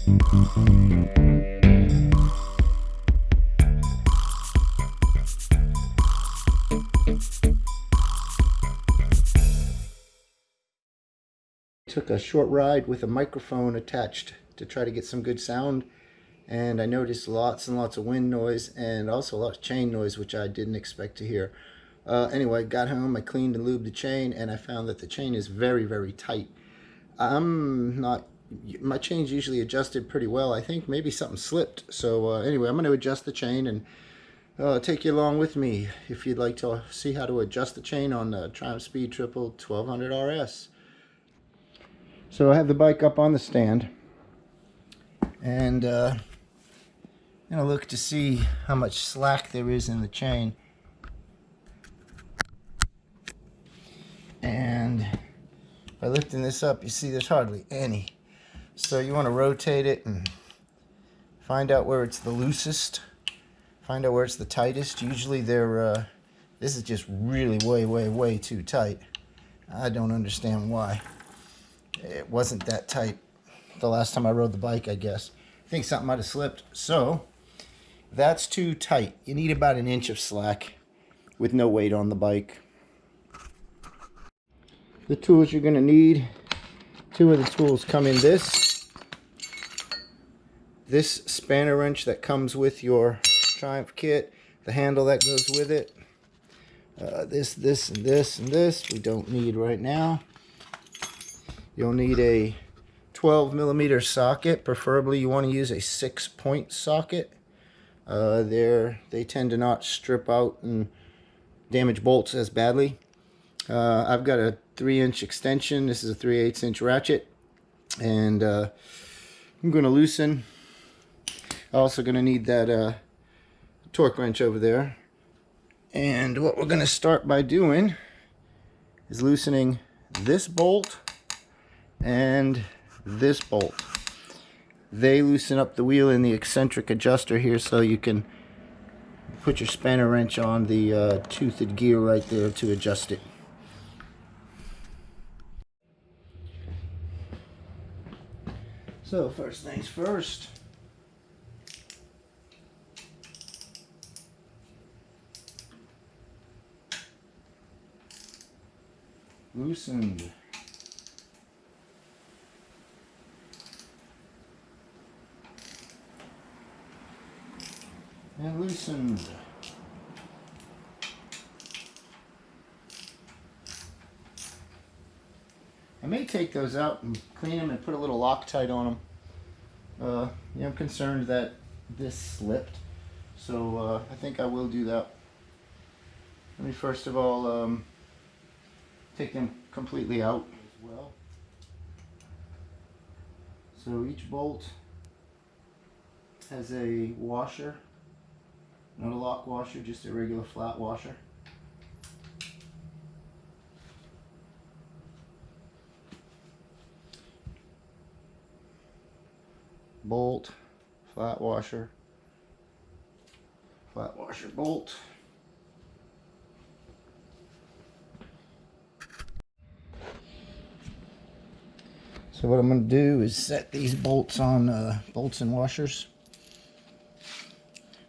Took a short ride with a microphone attached to try to get some good sound, and I noticed lots and lots of wind noise and also a lot of chain noise, which I didn't expect to hear. Anyway, got home, I cleaned and lubed the chain, and I found that the chain is very, very tight. My chain's usually adjusted pretty well. I think maybe something slipped. So anyway, I'm going to adjust the chain and take you along with me if you'd like to see how to adjust the chain on the Triumph Speed Triple 1200 RS. So I have the bike up on the stand, and I'm going to look to see how much slack there is in the chain. And by lifting this up, you see there's hardly any. So you want to rotate it and find out where it's the loosest, find out where it's the tightest. Usually they're this is just really way too tight. I don't understand why. It wasn't that tight the last time I rode the bike, I guess. I think something might have slipped. So that's too tight. You need about an inch of slack with no weight on the bike. The tools you're going to need, two of the tools come in this spanner wrench that comes with your Triumph kit, the handle that goes with it, this and this we don't need right now. You'll need a 12mm socket. Preferably you want to use a 6-point socket. They tend to not strip out and damage bolts as badly. I've got a 3-inch extension. This is a 3/8 inch ratchet, and I'm going to loosen. Also going to need that torque wrench over there. And what we're going to start by doing is loosening this bolt and this bolt. They loosen up the wheel in the eccentric adjuster here, so you can put your spanner wrench on the toothed gear right there to adjust it. So first things first, loosened. And loosened. I may take those out and clean them and put a little Loctite on them. I'm concerned that this slipped, so I think I will do that. Let me first of all take them completely out as well. So each bolt has a washer, not a lock washer, just a regular flat washer. Bolt, flat washer, bolt. So what I'm going to do is set these bolts on bolts and washers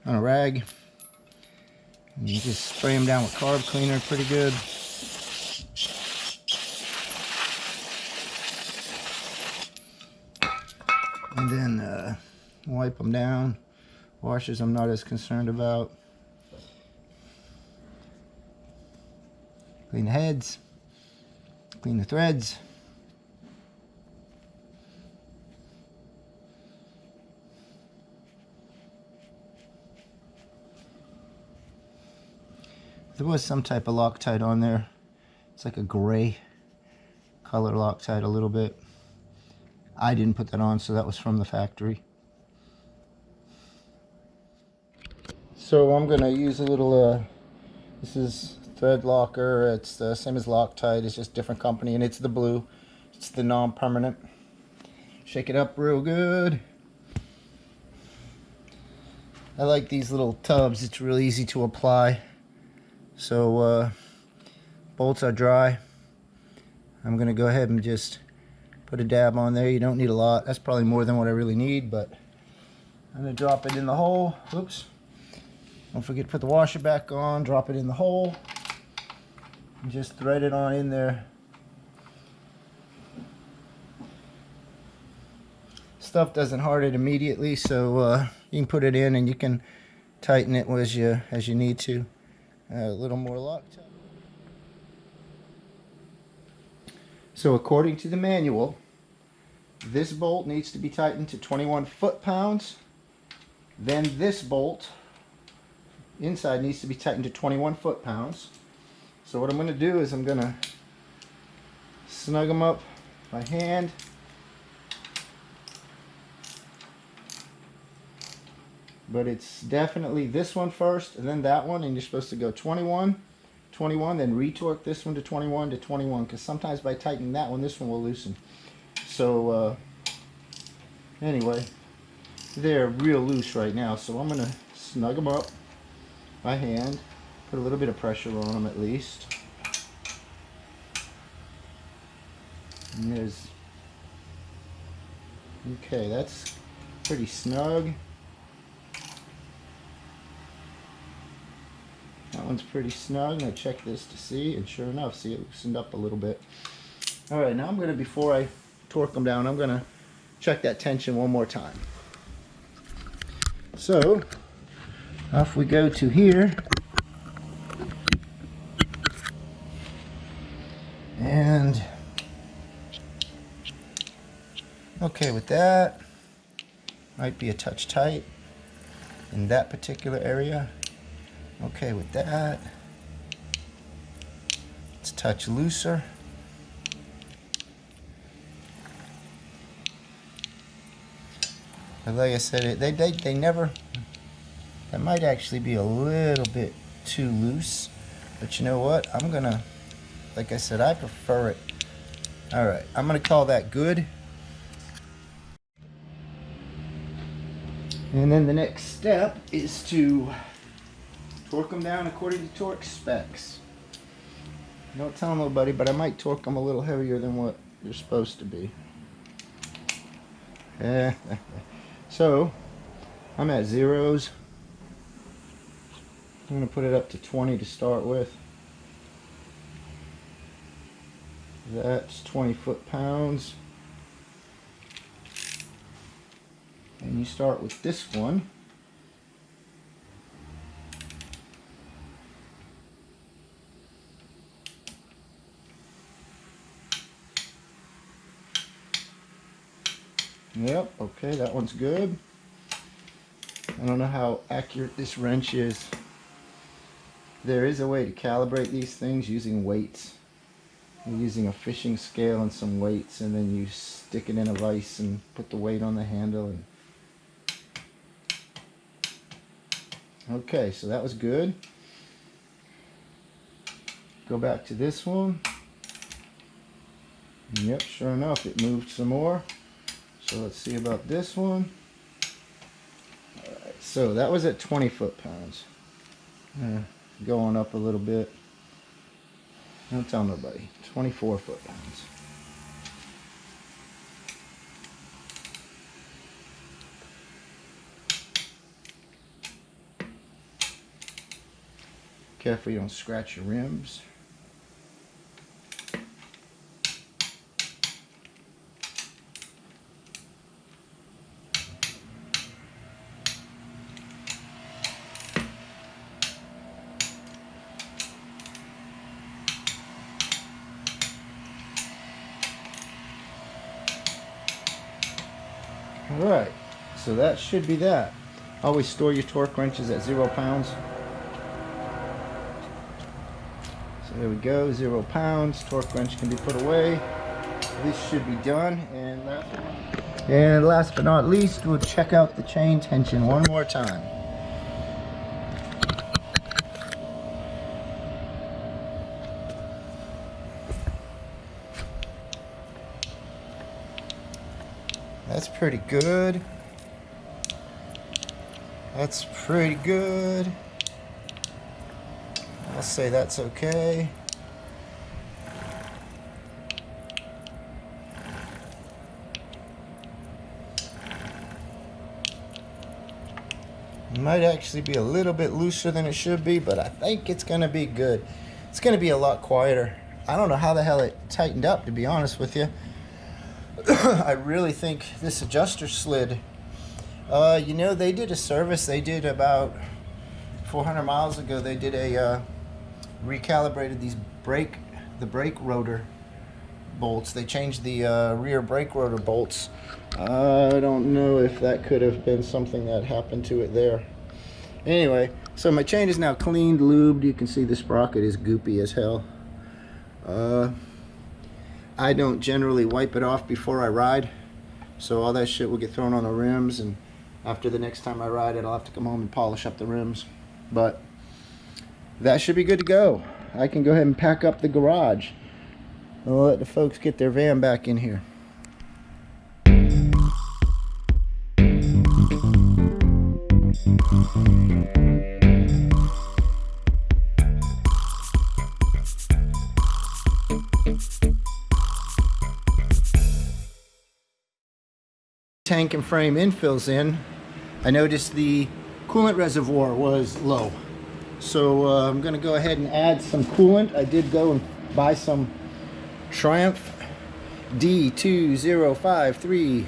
on a rag. And you just spray them down with carb cleaner pretty good. And then wipe them down. Washers I'm not as concerned about. Clean the heads. Clean the threads. There was some type of Loctite on there. It's like a gray color Loctite a little bit. I didn't put that on, so that was from the factory. So I'm going to use a little, this is thread locker. It's the same as Loctite, it's just different company, and it's the blue. It's the non-permanent. Shake it up real good. I like these little tubs, it's real easy to apply. So bolts are dry. I'm going to go ahead and just Put a dab on there. You don't need a lot. That's probably more than what I really need, but I'm going to drop it in the hole. Oops. Don't forget to put the washer back on. Drop it in the hole. And just thread it on in there. Stuff doesn't harden immediately, so you can put it in and you can tighten it as you need to. A little more Loctite. So according to the manual, this bolt needs to be tightened to 21 foot-pounds. Then this bolt inside needs to be tightened to 21 foot-pounds. So what I'm going to do is I'm going to snug them up by hand. But it's definitely this one first and then that one, and you're supposed to go 21, 21, then retorque this one to 21 to 21, because sometimes by tightening that one, this one will loosen. So anyway, they're real loose right now, so I'm going to snug them up by hand, put a little bit of pressure on them at least. And there's, okay, that's pretty snug. That one's pretty snug, and I checked this to see, and sure enough, see, it loosened up a little bit. Alright, now I'm going to, before I torque them down, I'm going to check that tension one more time. So, off we go to here. And, okay with that. Might be a touch tight in that particular area. Okay with that. It's a touch looser. But like I said, they never, that might actually be a little bit too loose. But you know what? I'm gonna, like I said, I prefer it. Alright, I'm gonna call that good. And then the next step is to torque them down according to torque specs. Don't tell nobody, but I might torque them a little heavier than what you're supposed to be. So, I'm at zeros. I'm going to put it up to 20 to start with. That's 20 foot-pounds. And you start with this one. Yep, okay, that one's good. I don't know how accurate this wrench is. There is a way to calibrate these things using weights. You're using a fishing scale and some weights, and then you stick it in a vise and put the weight on the handle. And okay, so that was good. Go back to this one. Yep, sure enough, it moved some more. So let's see about this one. Alright, so that was at 20 foot-pounds. Going up a little bit. Don't tell nobody. 24 foot-pounds. Careful you don't scratch your rims. Alright, so that should be that. Always store your torque wrenches at 0 pounds. So there we go, 0 pounds. Torque wrench can be put away. This should be done. And last but not least, we'll check out the chain tension one more time. That's pretty good. That's pretty good. I'll say that's okay. It might actually be a little bit looser than it should be, but I think it's going to be good. It's going to be a lot quieter. I don't know how the hell it tightened up, to be honest with you. I really think this adjuster slid. You know, they did a service. They did about 400 miles ago. They did a recalibrated these the brake rotor bolts. They changed the rear brake rotor bolts. I don't know if that could have been something that happened to it there. Anyway, so my chain is now cleaned, lubed. You can see the sprocket is goopy as hell. I don't generally wipe it off before I ride, so all that shit will get thrown on the rims, and after the next time I ride it, I'll have to come home and polish up the rims. But that should be good to go. I can go ahead and pack up the garage. I'll let the folks get their van back in here. Tank and frame infills in. I noticed the coolant reservoir was low, so I'm going to go ahead and add some coolant. I did go and buy some Triumph D2053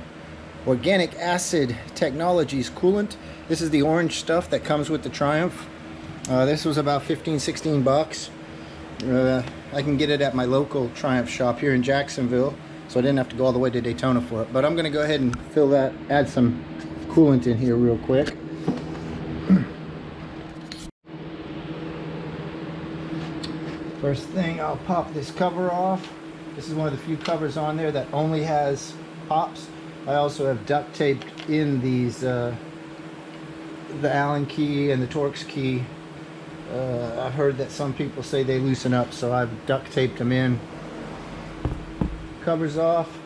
Organic Acid Technologies coolant. This is the orange stuff that comes with the Triumph. This was about 15-16 bucks. I can get it at my local Triumph shop here in Jacksonville, so I didn't have to go all the way to Daytona for it. But I'm going to go ahead and fill that, add some coolant in here real quick. First thing, I'll pop this cover off. This is one of the few covers on there that only has pops. I also have duct taped in these, the Allen key and the Torx key. I've heard that some people say they loosen up, so I've duct taped them in. Covers off.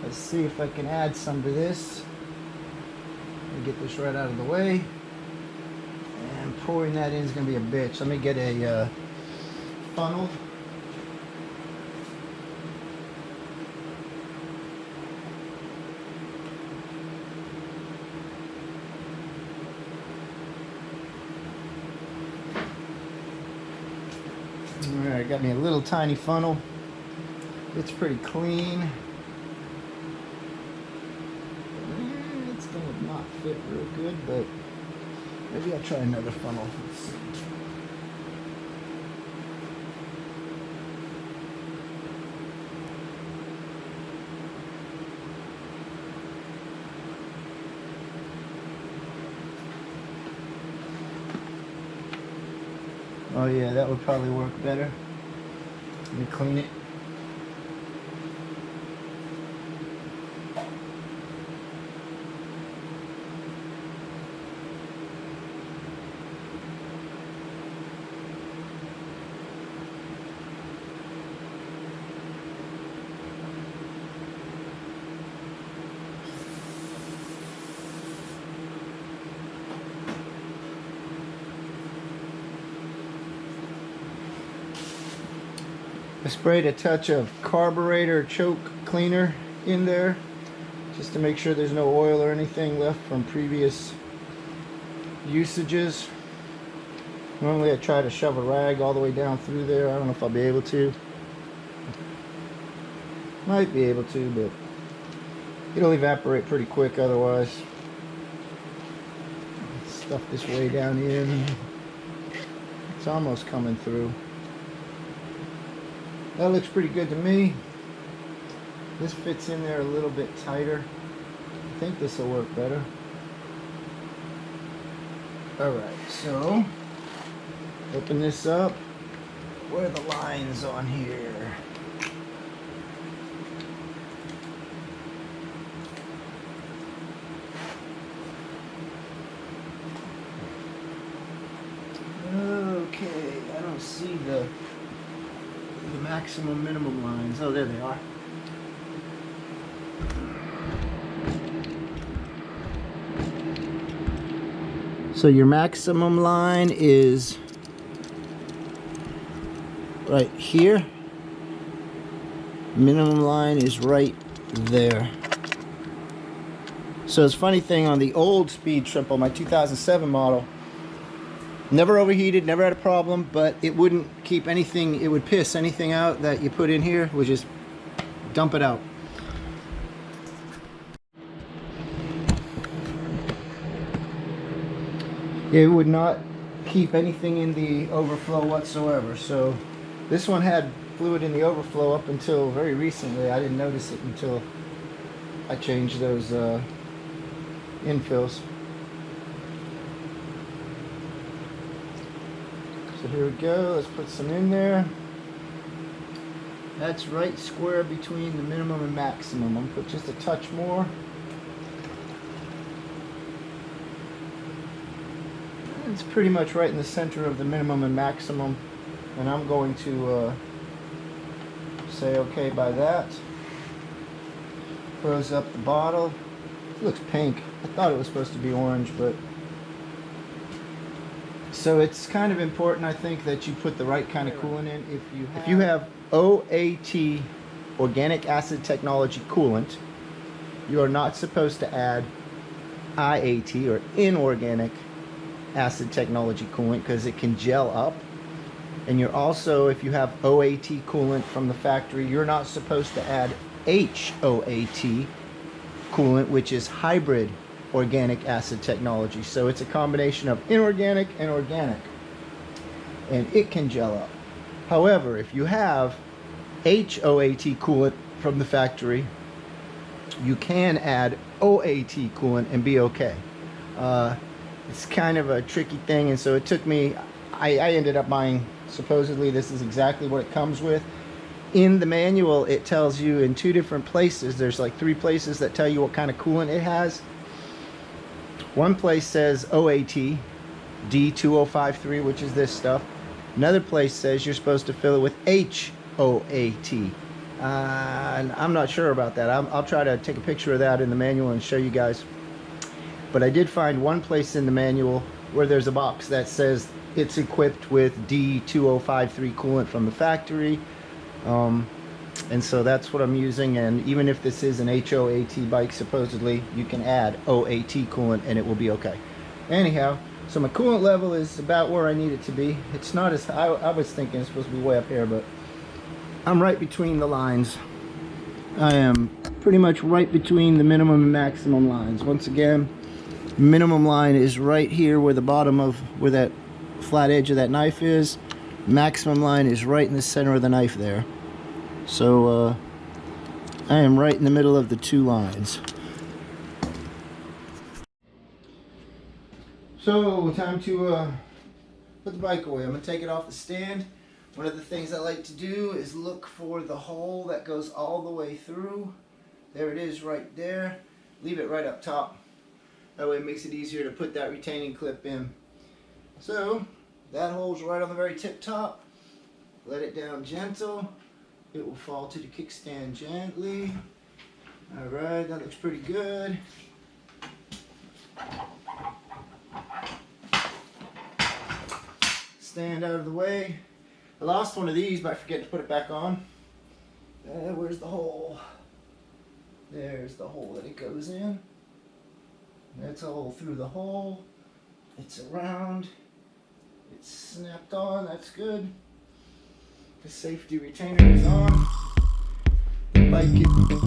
Let's see if I can add some to this. Let me get this right out of the way. And pouring that in is going to be a bitch. Let me get a funnel. Alright, got me a little tiny funnel. It's pretty clean. It's gonna not fit real good, but maybe I'll try another funnel. Let's see. Oh yeah, that would probably work better. Let me clean it. I sprayed a touch of carburetor choke cleaner in there just to make sure there's no oil or anything left from previous usages. Normally I try to shove a rag all the way down through there. I don't know if I'll be able to. Might be able to, but it'll evaporate pretty quick otherwise. Stuff this way down in. It's almost coming through. That looks pretty good to me. This fits in there a little bit tighter. I think this will work better. Alright, so open this up. Where are the lines on here? Okay, I don't see the maximum minimum lines. Oh, there they are. So your maximum line is right here. Minimum line is right there. So it's a funny thing on the old Speed Triple, my 2007 model, never overheated, never had a problem, but it wouldn't keep anything, it would piss anything out that you put in here, would just dump it out. It would not keep anything in the overflow whatsoever. So this one had fluid in the overflow up until very recently. I didn't notice it until I changed those infills. So here we go, let's put some in there. That's right square between the minimum and maximum. I'm gonna put just a touch more. It's pretty much right in the center of the minimum and maximum, and I'm going to say okay by that. Close up the bottle. It looks pink. I thought it was supposed to be orange, but so it's kind of important, I think, that you put the right kind of coolant in. If you have OAT, organic acid technology coolant, you are not supposed to add IAT, or inorganic acid technology coolant, because it can gel up. And you're also, if you have OAT coolant from the factory, you're not supposed to add HOAT coolant, which is hybrid organic acid technology. So it's a combination of inorganic and organic, and it can gel up. However, if you have HOAT coolant from the factory, you can add OAT coolant and be okay. It's kind of a tricky thing, and so it took me, I ended up buying, supposedly this is exactly what it comes with. In the manual it tells you in 2 different places, there's like 3 places that tell you what kind of coolant it has. One place says OAT D2053, which is this stuff. Another place says you're supposed to fill it with HOAT. And I'm not sure about that. I'll try to take a picture of that in the manual and show you guys. But I did find one place in the manual where there's a box that says it's equipped with D2053 coolant from the factory. And so that's what I'm using, and even if this is an HOAT bike, supposedly you can add OAT coolant and it will be okay. Anyhow, so my coolant level is about where I need it to be. It's not as high, I was thinking it's supposed to be way up here, but I'm right between the lines. I am pretty much right between the minimum and maximum lines. Once again, minimum line is right here where the bottom of, where that flat edge of that knife is. Maximum line is right in the center of the knife there. So I am right in the middle of the 2 lines. So time to put the bike away. I'm going to take it off the stand. One of the things I like to do is look for the hole that goes all the way through. There it is right there. Leave it right up top. That way it makes it easier to put that retaining clip in. So that hole's right on the very tip top. Let it down gentle. It will fall to the kickstand gently. Alright, that looks pretty good. Stand out of the way. I lost one of these by forgetting to put it back on. Where's the hole? There's the hole that it goes in. That's a hole through the hole. It's around. It's snapped on. That's good. The safety retainer is on. The bike is